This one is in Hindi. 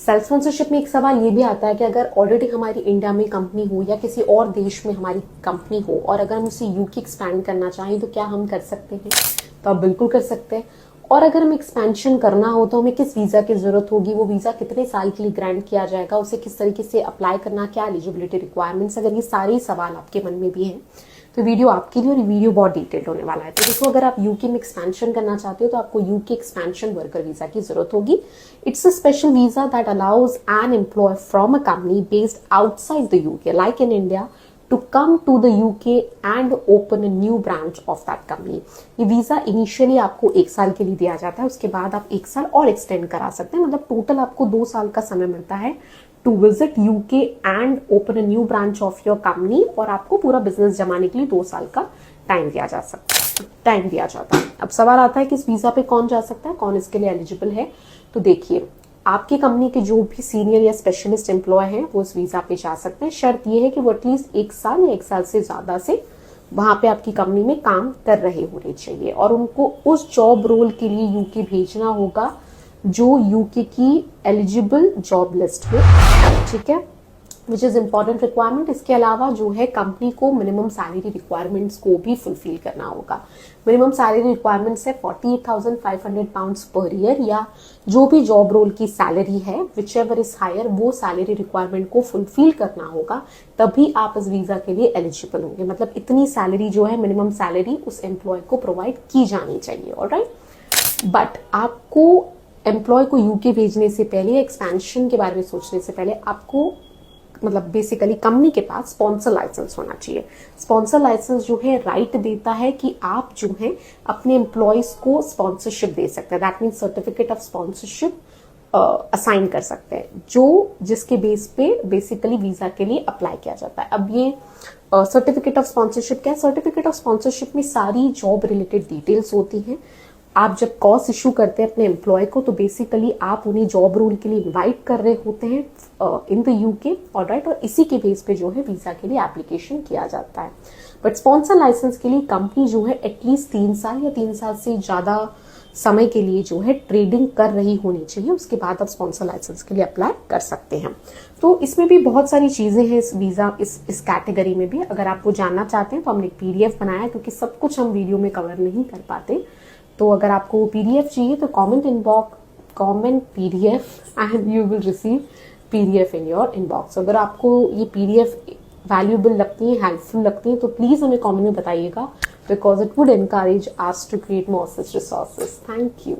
सेल्फ स्पॉन्सरशिप में एक सवाल ये भी आता है कि अगर ऑलरेडी हमारी इंडिया में कंपनी हो या किसी और देश में हमारी कंपनी हो और अगर हम उसे यूके एक्सपैंड करना चाहें तो क्या हम कर सकते हैं? तो आप बिल्कुल कर सकते हैं। और अगर हमें एक्सपेंशन करना हो तो हमें किस वीजा की जरूरत होगी, वो वीजा कितने साल के लिए ग्रांट किया जाएगा, उसे किस तरीके से अप्लाई करना, क्या एलिजिबिलिटी रिक्वायरमेंट्स, अगर ये सारे सवाल आपके मन में भी हैं तो वीडियो आपके लिए, और वीडियो बहुत डिटेल्ड होने वाला है। तो देखो, अगर आप यूके में एक्सपेंशन करना चाहते हो तो आपको यूके एक्सपेंशन वर्कर वीजा की जरूरत होगी। It's a special visa that allows an employ from a company based outside the UK like in India to come to the UK and open a new branch of that company। ये वीजा इनिशियली आपको 1 साल के लिए दिया जाता है, उसके बाद आप 1 साल और एक्सटेंड करा सकते हैं। मतलब टोटल आपको 2 साल का समय मिलता है to visit UK and open a new branch of your company, और आपको पूरा बिजनेस जमाने के लिए 2 साल का टाइम दिया जाता है। अब सवाल आता है कि इस वीजा पे कौन जा सकता है, कौन इसके लिए एलिजिबल है? तो देखिए, आपकी कंपनी के जो भी सीनियर या स्पेशलिस्ट एम्प्लॉय हैं वो इस वीजा पे जा सकते हैं। शर्त ये है कि वो एटलीस्ट 1 साल या 1 साल से ज्यादा से वहां पे आपकी कंपनी में काम कर रहे होने चाहिए, और उनको उस जॉब रोल के लिए यूके भेजना होगा जो यूके की एलिजिबल जॉब लिस्ट में, ठीक है, विच इज इंपॉर्टेंट रिक्वायरमेंट। इसके अलावा जो है कंपनी को मिनिमम सैलरी रिक्वायरमेंट्स को भी फुलफिल करना होगा। मिनिमम सैलरी रिक्वायरमेंट्स है 48,500 पाउंड्स पर ईयर, या जो भी जॉब रोल की सैलरी है विच एवर इज हायर, वो सैलरी रिक्वायरमेंट को फुलफिल करना होगा, तभी आप इस वीजा के लिए एलिजिबल होंगे। मतलब इतनी सैलरी जो है, मिनिमम सैलरी उस एम्प्लॉय को प्रोवाइड की जानी चाहिए। ऑलराइट, बट आपको एम्प्लॉय को यूके भेजने से पहले, एक्सपेंशन के बारे में सोचने से पहले, आपको मतलब बेसिकली कंपनी के पास स्पॉन्सर लाइसेंस होना चाहिए। स्पॉन्सर लाइसेंस जो है राइट देता है कि आप जो है अपने एम्प्लॉयज को स्पॉन्सरशिप दे सकते हैं। That means certificate of sponsorship assign कर सकते हैं, जो जिसके बेस पे बेसिकली वीजा के लिए अप्लाई किया जाता है। अब ये सर्टिफिकेट ऑफ स्पॉन्सरशिप क्या है? सर्टिफिकेट ऑफ स्पॉन्सरशिप में सारी जॉब रिलेटेड डिटेल्स होती हैं। आप जब कॉस इशू करते हैं अपने एम्प्लॉय को, तो बेसिकली आप उन्हें जॉब रोल के लिए इनवाइट कर रहे होते हैं इन द यूके, ऑलराइट, और इसी के बेस पे जो है वीजा के लिए एप्लीकेशन किया जाता है। बट स्पॉन्सर लाइसेंस के लिए कंपनी जो है एटलीस्ट 3 साल या 3 साल से ज्यादा समय के लिए जो है ट्रेडिंग कर रही होनी चाहिए, उसके बाद आप स्पॉन्सर लाइसेंस के लिए अप्लाई कर सकते हैं। तो इसमें भी बहुत सारी चीजें हैं इस वीजा इस कैटेगरी में भी। अगर आप वो जानना चाहते हैं तो हमने एक PDF बनाया है, क्योंकि सब कुछ हम वीडियो में कवर नहीं कर पाते। तो अगर आपको PDF चाहिए तो comment PDF and you will receive PDF in your inbox. अगर आपको ये PDF वैल्यूएबल लगती है, हेल्पफुल लगती है, तो प्लीज हमें कमेंट में बताइएगा, because it would encourage us to create more such resources. Thank you.